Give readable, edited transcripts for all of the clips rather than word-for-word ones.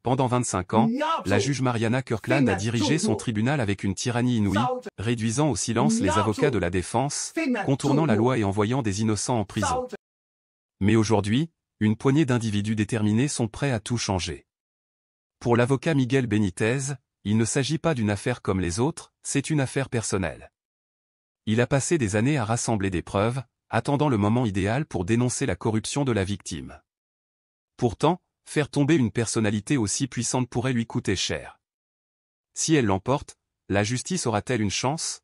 Pendant 25 ans, la juge Mariana Kirkland a dirigé son tribunal avec une tyrannie inouïe, réduisant au silence les avocats de la défense, contournant la loi et envoyant des innocents en prison. Mais aujourd'hui, une poignée d'individus déterminés sont prêts à tout changer. Pour l'avocat Miguel Benítez, il ne s'agit pas d'une affaire comme les autres, c'est une affaire personnelle. Il a passé des années à rassembler des preuves, attendant le moment idéal pour dénoncer la corruption de la victime. Pourtant, faire tomber une personnalité aussi puissante pourrait lui coûter cher. Si elle l'emporte, la justice aura-t-elle une chance?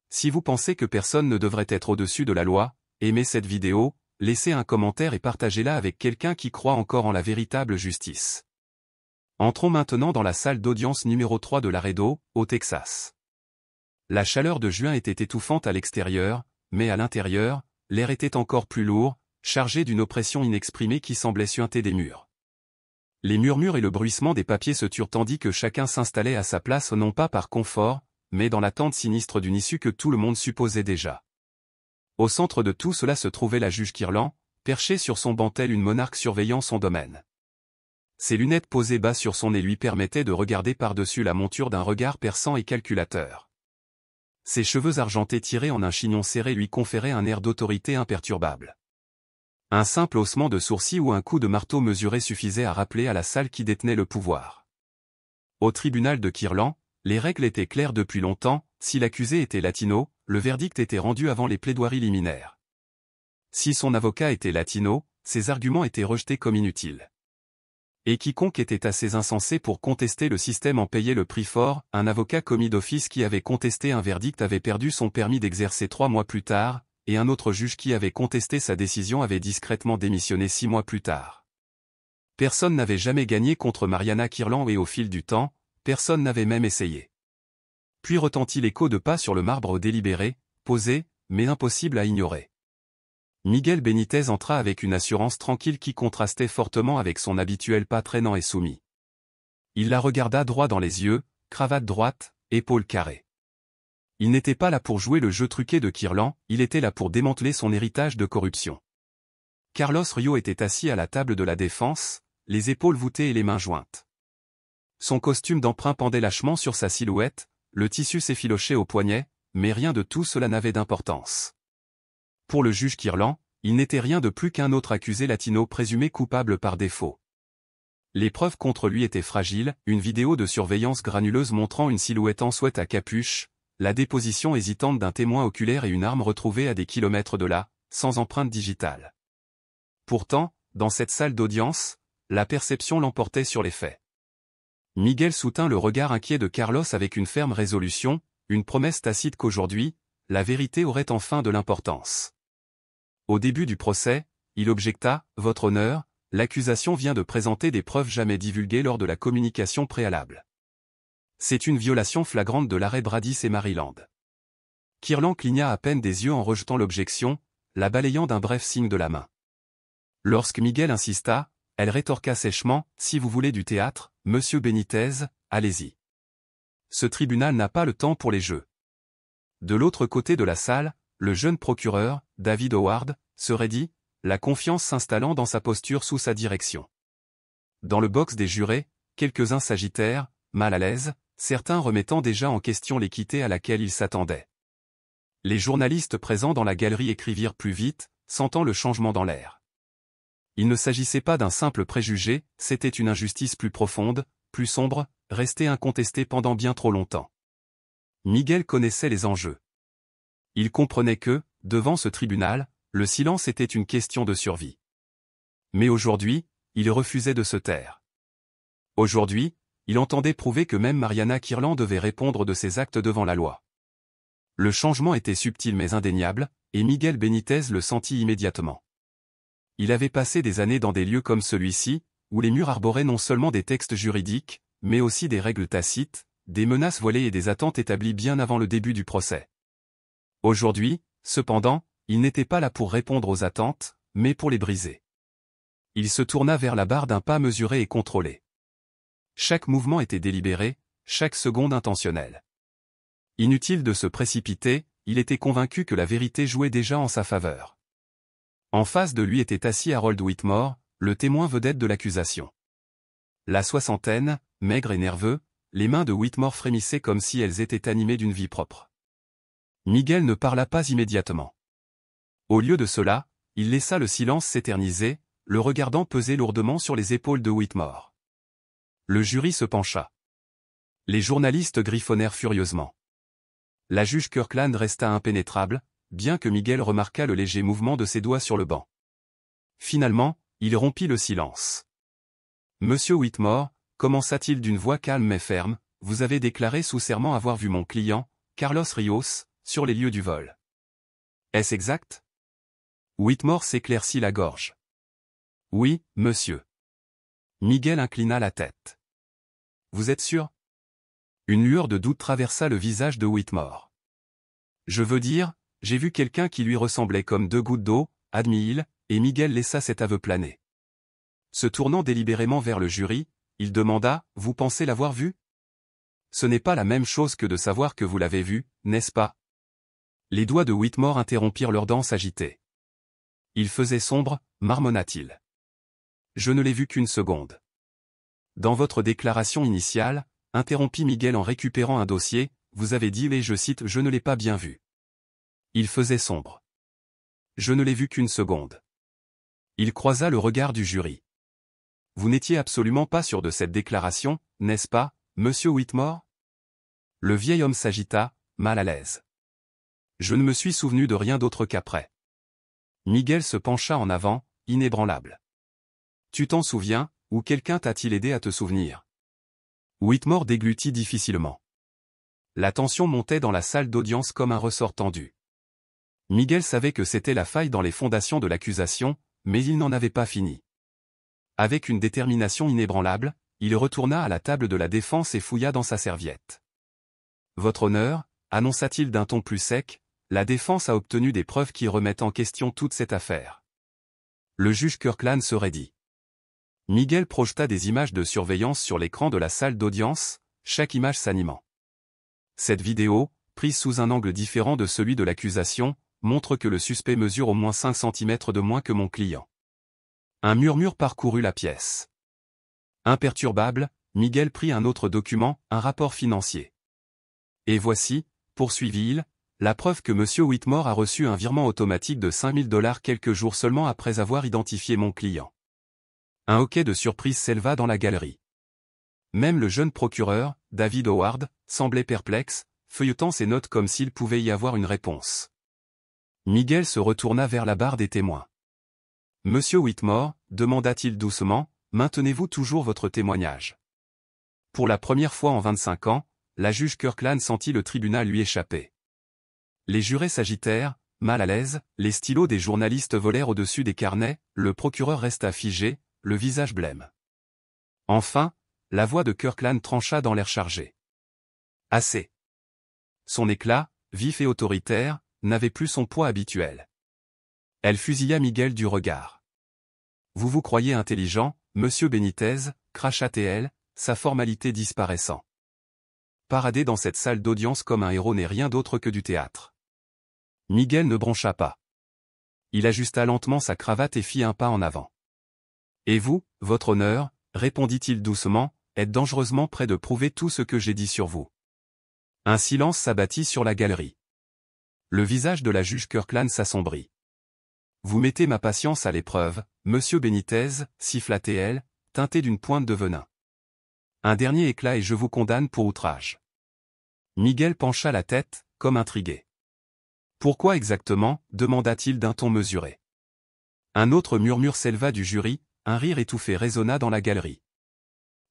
Si vous pensez que personne ne devrait être au-dessus de la loi, aimez cette vidéo, laissez un commentaire et partagez-la avec quelqu'un qui croit encore en la véritable justice. Entrons maintenant dans la salle d'audience numéro 3 de Laredo, au Texas. La chaleur de juin était étouffante à l'extérieur, mais à l'intérieur, l'air était encore plus lourd, chargé d'une oppression inexprimée qui semblait suinter des murs. Les murmures et le bruissement des papiers se turent tandis que chacun s'installait à sa place non pas par confort, mais dans l'attente sinistre d'une issue que tout le monde supposait déjà. Au centre de tout cela se trouvait la juge Kirkland, perchée sur son banc tel une monarque surveillant son domaine. Ses lunettes posées bas sur son nez lui permettaient de regarder par-dessus la monture d'un regard perçant et calculateur. Ses cheveux argentés tirés en un chignon serré lui conféraient un air d'autorité imperturbable. Un simple haussement de sourcils ou un coup de marteau mesuré suffisait à rappeler à la salle qui détenait le pouvoir. Au tribunal de Kirkland, les règles étaient claires depuis longtemps, si l'accusé était latino, le verdict était rendu avant les plaidoiries liminaires. Si son avocat était latino, ses arguments étaient rejetés comme inutiles. Et quiconque était assez insensé pour contester le système en payait le prix fort, un avocat commis d'office qui avait contesté un verdict avait perdu son permis d'exercer 3 mois plus tard, et un autre juge qui avait contesté sa décision avait discrètement démissionné 6 mois plus tard. Personne n'avait jamais gagné contre Mariana Kirkland et au fil du temps, personne n'avait même essayé. Puis retentit l'écho de pas sur le marbre délibéré, posé, mais impossible à ignorer. Miguel Benítez entra avec une assurance tranquille qui contrastait fortement avec son habituel pas traînant et soumis. Il la regarda droit dans les yeux, cravate droite, épaules carrées. Il n'était pas là pour jouer le jeu truqué de Kirkland, il était là pour démanteler son héritage de corruption. Carlos Rio était assis à la table de la défense, les épaules voûtées et les mains jointes. Son costume d'emprunt pendait lâchement sur sa silhouette, le tissu s'effilochait au poignet, mais rien de tout cela n'avait d'importance. Pour le juge Kirkland, il n'était rien de plus qu'un autre accusé latino présumé coupable par défaut. Les preuves contre lui étaient fragiles, une vidéo de surveillance granuleuse montrant une silhouette en sweat à capuche, la déposition hésitante d'un témoin oculaire et une arme retrouvée à des kilomètres de là, sans empreinte digitale. Pourtant, dans cette salle d'audience, la perception l'emportait sur les faits. Miguel soutint le regard inquiet de Carlos avec une ferme résolution, une promesse tacite qu'aujourd'hui, la vérité aurait enfin de l'importance. Au début du procès, il objecta, « Votre honneur, l'accusation vient de présenter des preuves jamais divulguées lors de la communication préalable. C'est une violation flagrante de l'arrêt Bradis et Maryland. » Kirkland cligna à peine des yeux en rejetant l'objection, la balayant d'un bref signe de la main. Lorsque Miguel insista, elle rétorqua sèchement, « Si vous voulez du théâtre, monsieur Benítez, allez-y. Ce tribunal n'a pas le temps pour les jeux. » De l'autre côté de la salle, le jeune procureur, David Howard, se raidit, la confiance s'installant dans sa posture sous sa direction. Dans le box des jurés, quelques-uns s'agitèrent, mal à l'aise, certains remettant déjà en question l'équité à laquelle ils s'attendaient. Les journalistes présents dans la galerie écrivirent plus vite, sentant le changement dans l'air. Il ne s'agissait pas d'un simple préjugé, c'était une injustice plus profonde, plus sombre, restée incontestée pendant bien trop longtemps. Miguel connaissait les enjeux. Il comprenait que, devant ce tribunal, le silence était une question de survie. Mais aujourd'hui, il refusait de se taire. Aujourd'hui, il entendait prouver que même Mariana Kirkland devait répondre de ses actes devant la loi. Le changement était subtil mais indéniable, et Miguel Benítez le sentit immédiatement. Il avait passé des années dans des lieux comme celui-ci, où les murs arboraient non seulement des textes juridiques, mais aussi des règles tacites, des menaces voilées et des attentes établies bien avant le début du procès. Aujourd'hui, cependant, il n'était pas là pour répondre aux attentes, mais pour les briser. Il se tourna vers la barre d'un pas mesuré et contrôlé. Chaque mouvement était délibéré, chaque seconde intentionnelle. Inutile de se précipiter, il était convaincu que la vérité jouait déjà en sa faveur. En face de lui était assis Harold Whitmore, le témoin vedette de l'accusation. La soixantaine, maigre et nerveux, les mains de Whitmore frémissaient comme si elles étaient animées d'une vie propre. Miguel ne parla pas immédiatement. Au lieu de cela, il laissa le silence s'éterniser, le regardant peser lourdement sur les épaules de Whitmore. Le jury se pencha. Les journalistes griffonnèrent furieusement. La juge Kirkland resta impénétrable, bien que Miguel remarquât le léger mouvement de ses doigts sur le banc. Finalement, il rompit le silence. « Monsieur Whitmore, » commença-t-il d'une voix calme mais ferme, « vous avez déclaré sous serment avoir vu mon client, Carlos Rios, sur les lieux du vol. Est-ce exact ?» Whitmore s'éclaircit la gorge. « Oui, monsieur. » Miguel inclina la tête. « Vous êtes sûr ?» Une lueur de doute traversa le visage de Whitmore. « Je veux dire, j'ai vu quelqu'un qui lui ressemblait comme deux gouttes d'eau, » admit-il, et Miguel laissa cet aveu planer. Se tournant délibérément vers le jury, il demanda, « Vous pensez l'avoir vu ? Ce n'est pas la même chose que de savoir que vous l'avez vu, n'est-ce pas ?» Les doigts de Whitmore interrompirent leur danse agitée. « Il faisait sombre, » marmonna-t-il. « Je ne l'ai vu qu'une seconde. » Dans votre déclaration initiale, interrompit Miguel en récupérant un dossier, vous avez dit, et je cite, « Je ne l'ai pas bien vu. » Il faisait sombre. Je ne l'ai vu qu'une seconde. Il croisa le regard du jury. Vous n'étiez absolument pas sûr de cette déclaration, n'est-ce pas, monsieur Whitmore ? Le vieil homme s'agita, mal à l'aise. Je ne me suis souvenu de rien d'autre qu'après. Miguel se pencha en avant, inébranlable. Tu t'en souviens, ou quelqu'un t'a-t-il aidé à te souvenir ? Whitmore déglutit difficilement. La tension montait dans la salle d'audience comme un ressort tendu. Miguel savait que c'était la faille dans les fondations de l'accusation, mais il n'en avait pas fini. Avec une détermination inébranlable, il retourna à la table de la défense et fouilla dans sa serviette. « Votre honneur, » annonça-t-il d'un ton plus sec, « la défense a obtenu des preuves qui remettent en question toute cette affaire. » Le juge Kirkland se raidit. Miguel projeta des images de surveillance sur l'écran de la salle d'audience, chaque image s'animant. Cette vidéo, prise sous un angle différent de celui de l'accusation, montre que le suspect mesure au moins 5 cm de moins que mon client. Un murmure parcourut la pièce. Imperturbable, Miguel prit un autre document, un rapport financier. Et voici, poursuivit-il, la preuve que M. Whitmore a reçu un virement automatique de $5000 quelques jours seulement après avoir identifié mon client. Un hoquet de surprise s'éleva dans la galerie. Même le jeune procureur, David Howard, semblait perplexe, feuilletant ses notes comme s'il pouvait y avoir une réponse. Miguel se retourna vers la barre des témoins. « Monsieur Whitmore, » demanda-t-il doucement, « maintenez-vous toujours votre témoignage ?» Pour la première fois en 25 ans, la juge Kirkland sentit le tribunal lui échapper. Les jurés s'agitèrent, mal à l'aise, les stylos des journalistes volèrent au-dessus des carnets, le procureur resta figé, le visage blême. Enfin, la voix de Kirkland trancha dans l'air chargé. « Assez !» Son éclat, vif et autoritaire, n'avait plus son poids habituel. Elle fusilla Miguel du regard. « Vous vous croyez intelligent, monsieur Benitez » cracha-t-elle, sa formalité disparaissant. Parader dans cette salle d'audience comme un héros n'est rien d'autre que du théâtre. Miguel ne broncha pas. Il ajusta lentement sa cravate et fit un pas en avant. « Et vous, votre honneur » répondit-il doucement, « êtes dangereusement près de prouver tout ce que j'ai dit sur vous. » Un silence s'abattit sur la galerie. Le visage de la juge Kirkland s'assombrit. « Vous mettez ma patience à l'épreuve, monsieur Benitez » siffla-t-elle, teintée d'une pointe de venin. « Un dernier éclat et je vous condamne pour outrage. » Miguel pencha la tête, comme intrigué. « Pourquoi exactement » demanda-t-il d'un ton mesuré. Un autre murmure s'éleva du jury, un rire étouffé résonna dans la galerie.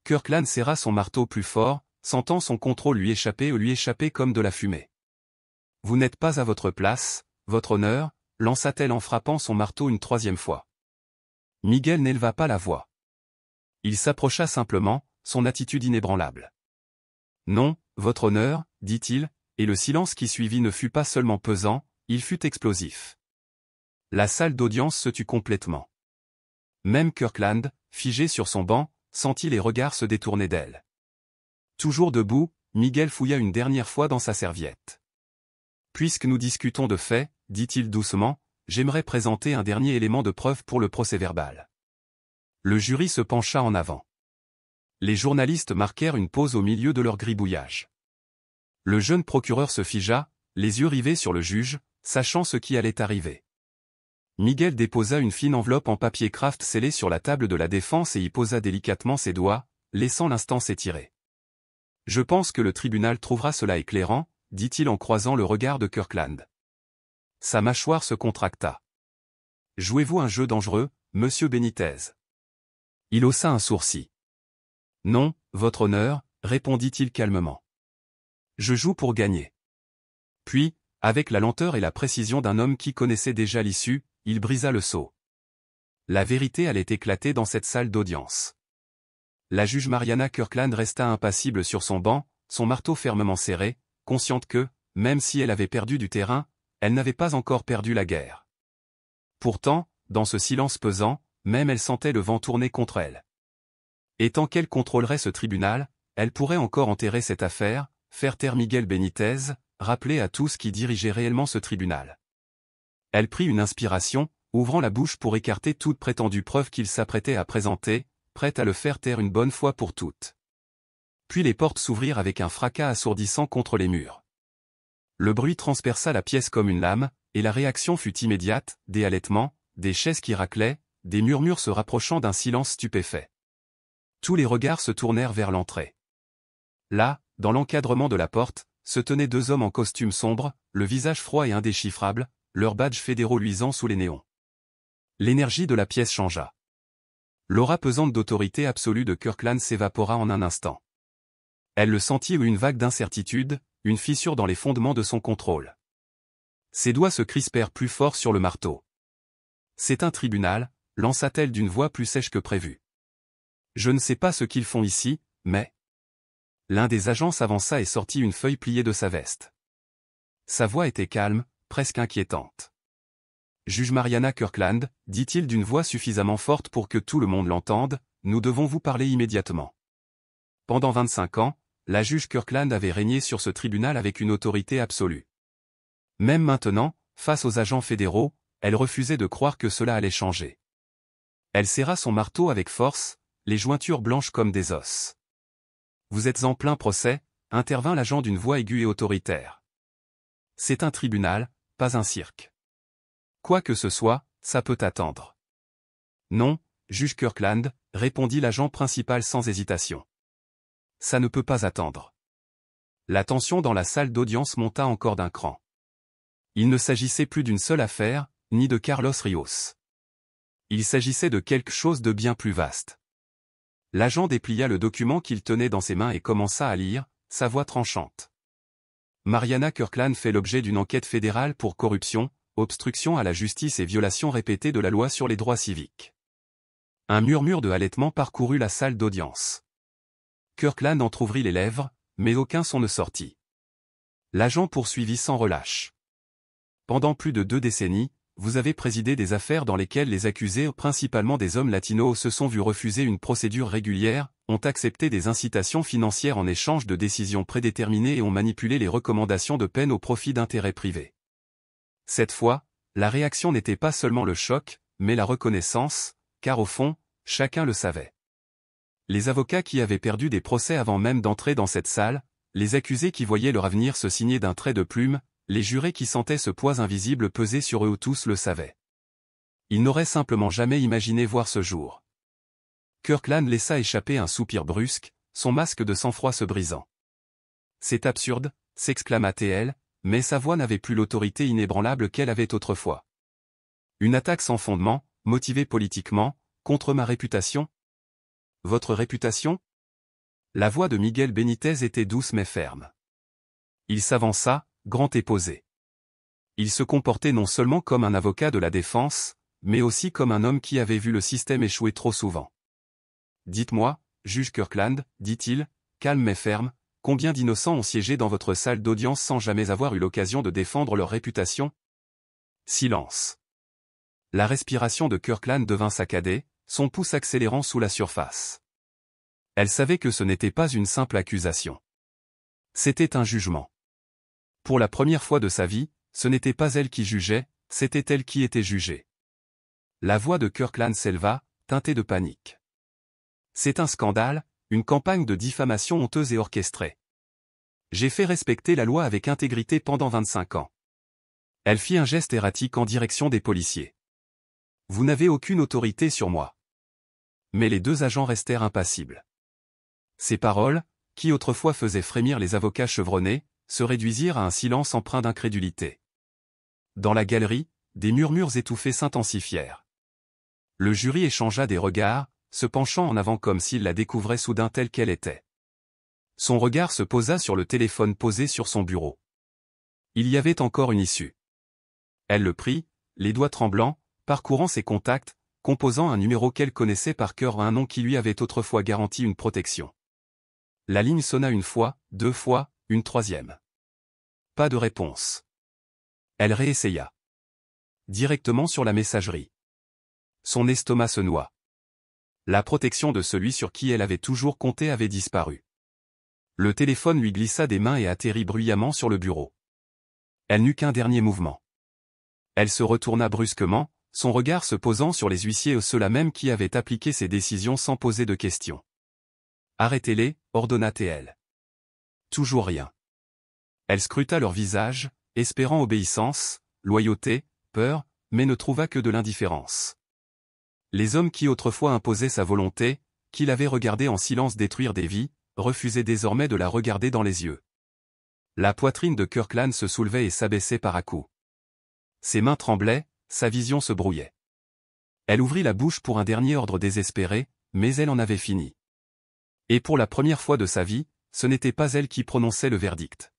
Kirkland serra son marteau plus fort, sentant son contrôle lui échapper comme de la fumée. « Vous n'êtes pas à votre place, votre honneur » lança-t-elle en frappant son marteau une troisième fois. Miguel n'éleva pas la voix. Il s'approcha simplement, son attitude inébranlable. « Non, votre honneur » dit-il, et le silence qui suivit ne fut pas seulement pesant, il fut explosif. La salle d'audience se tut complètement. Même Kirkland, figé sur son banc, sentit les regards se détourner d'elle. Toujours debout, Miguel fouilla une dernière fois dans sa serviette. « Puisque nous discutons de faits, » dit-il doucement, « j'aimerais présenter un dernier élément de preuve pour le procès-verbal. » Le jury se pencha en avant. Les journalistes marquèrent une pause au milieu de leur gribouillage. Le jeune procureur se figea, les yeux rivés sur le juge, sachant ce qui allait arriver. Miguel déposa une fine enveloppe en papier craft scellée sur la table de la défense et y posa délicatement ses doigts, laissant l'instant s'étirer. « Je pense que le tribunal trouvera cela éclairant, » dit-il en croisant le regard de Kirkland. Sa mâchoire se contracta. « Jouez-vous un jeu dangereux, monsieur Benitez ?» Il haussa un sourcil. « Non, votre honneur, » répondit-il calmement. « Je joue pour gagner. » Puis, avec la lenteur et la précision d'un homme qui connaissait déjà l'issue, il brisa le sceau. La vérité allait éclater dans cette salle d'audience. La juge Mariana Kirkland resta impassible sur son banc, son marteau fermement serré, consciente que, même si elle avait perdu du terrain, elle n'avait pas encore perdu la guerre. Pourtant, dans ce silence pesant, même elle sentait le vent tourner contre elle. Et tant qu'elle contrôlerait ce tribunal, elle pourrait encore enterrer cette affaire, faire taire Miguel Benitez, rappeler à tous qui dirigeait réellement ce tribunal. Elle prit une inspiration, ouvrant la bouche pour écarter toute prétendue preuve qu'il s'apprêtait à présenter, prête à le faire taire une bonne fois pour toutes. Puis les portes s'ouvrirent avec un fracas assourdissant contre les murs. Le bruit transperça la pièce comme une lame, et la réaction fut immédiate, des halètements, des chaises qui raclaient, des murmures se rapprochant d'un silence stupéfait. Tous les regards se tournèrent vers l'entrée. Là, dans l'encadrement de la porte, se tenaient deux hommes en costume sombre, le visage froid et indéchiffrable, leurs badges fédéraux luisant sous les néons. L'énergie de la pièce changea. L'aura pesante d'autorité absolue de Kirkland s'évapora en un instant. Elle le sentit une vague d'incertitude, une fissure dans les fondements de son contrôle. Ses doigts se crispèrent plus fort sur le marteau. « C'est un tribunal », lança-t-elle d'une voix plus sèche que prévu. « Je ne sais pas ce qu'ils font ici, mais... » L'un des agents s'avança et sortit une feuille pliée de sa veste. Sa voix était calme, presque inquiétante. « Juge Mariana Kirkland, » dit-il d'une voix suffisamment forte pour que tout le monde l'entende, « nous devons vous parler immédiatement. » Pendant 25 ans, la juge Kirkland avait régné sur ce tribunal avec une autorité absolue. Même maintenant, face aux agents fédéraux, elle refusait de croire que cela allait changer. Elle serra son marteau avec force, les jointures blanches comme des os. « Vous êtes en plein procès », intervint l'agent d'une voix aiguë et autoritaire. « C'est un tribunal, pas un cirque. Quoi que ce soit, ça peut attendre. »« Non, juge Kirkland, » répondit l'agent principal sans hésitation. « Ça ne peut pas attendre. » La tension dans la salle d'audience monta encore d'un cran. Il ne s'agissait plus d'une seule affaire, ni de Carlos Rios. Il s'agissait de quelque chose de bien plus vaste. L'agent déplia le document qu'il tenait dans ses mains et commença à lire, sa voix tranchante. Mariana Kirkland fait l'objet d'une enquête fédérale pour corruption, obstruction à la justice et violation répétée de la loi sur les droits civiques. Un murmure de halètement parcourut la salle d'audience. Kirkland entr'ouvrit les lèvres, mais aucun son ne sortit. L'agent poursuivit sans relâche. Pendant plus de 2 décennies, vous avez présidé des affaires dans lesquelles les accusés, principalement des hommes latinos, se sont vus refuser une procédure régulière, ont accepté des incitations financières en échange de décisions prédéterminées et ont manipulé les recommandations de peine au profit d'intérêts privés. Cette fois, la réaction n'était pas seulement le choc, mais la reconnaissance, car au fond, chacun le savait. Les avocats qui avaient perdu des procès avant même d'entrer dans cette salle, les accusés qui voyaient leur avenir se signer d'un trait de plume, les jurés qui sentaient ce poids invisible peser sur eux tous le savaient. Ils n'auraient simplement jamais imaginé voir ce jour. Kirkland laissa échapper un soupir brusque, son masque de sang-froid se brisant. « C'est absurde », s'exclama-t-elle, mais sa voix n'avait plus l'autorité inébranlable qu'elle avait autrefois. « Une attaque sans fondement, motivée politiquement, contre ma réputation ? Votre réputation ?» La voix de Miguel Benitez était douce mais ferme. Il s'avança, grand et posé. Il se comportait non seulement comme un avocat de la défense, mais aussi comme un homme qui avait vu le système échouer trop souvent. « Dites-moi, juge Kirkland, dit-il, calme mais ferme, combien d'innocents ont siégé dans votre salle d'audience sans jamais avoir eu l'occasion de défendre leur réputation ?» Silence. La respiration de Kirkland devint saccadée, son pouce accélérant sous la surface. Elle savait que ce n'était pas une simple accusation. C'était un jugement. Pour la première fois de sa vie, ce n'était pas elle qui jugeait, c'était elle qui était jugée. La voix de Kirkland s'éleva, teintée de panique. « C'est un scandale, Une campagne de diffamation honteuse et orchestrée. J'ai fait respecter la loi avec intégrité pendant 25 ans. Elle fit un geste erratique en direction des policiers. Vous n'avez aucune autorité sur moi. Mais les deux agents restèrent impassibles. Ces paroles, qui autrefois faisaient frémir les avocats chevronnés, se réduisirent à un silence empreint d'incrédulité. Dans la galerie, des murmures étouffés s'intensifièrent. Le jury échangea des regards, se penchant en avant comme s'il la découvrait soudain telle qu'elle était. Son regard se posa sur le téléphone posé sur son bureau. Il y avait encore une issue. Elle le prit, les doigts tremblants, parcourant ses contacts, composant un numéro qu'elle connaissait par cœur, un nom qui lui avait autrefois garanti une protection. La ligne sonna une fois, deux fois, une troisième. Pas de réponse. Elle réessaya. Directement sur la messagerie. Son estomac se noua. La protection de celui sur qui elle avait toujours compté avait disparu. Le téléphone lui glissa des mains et atterrit bruyamment sur le bureau. Elle n'eut qu'un dernier mouvement. Elle se retourna brusquement, son regard se posant sur les huissiers, ceux-là même qui avaient appliqué ses décisions sans poser de questions. « Arrêtez-les » ordonna-t-elle. Toujours rien. Elle scruta leur visage, espérant obéissance, loyauté, peur, mais ne trouva que de l'indifférence. Les hommes qui autrefois imposaient sa volonté, qui l'avaient regardée en silence détruire des vies, refusaient désormais de la regarder dans les yeux. La poitrine de Kirkland se soulevait et s'abaissait par à-coups. Ses mains tremblaient, sa vision se brouillait. Elle ouvrit la bouche pour un dernier ordre désespéré, mais elle en avait fini. Et pour la première fois de sa vie, ce n'était pas elle qui prononçait le verdict.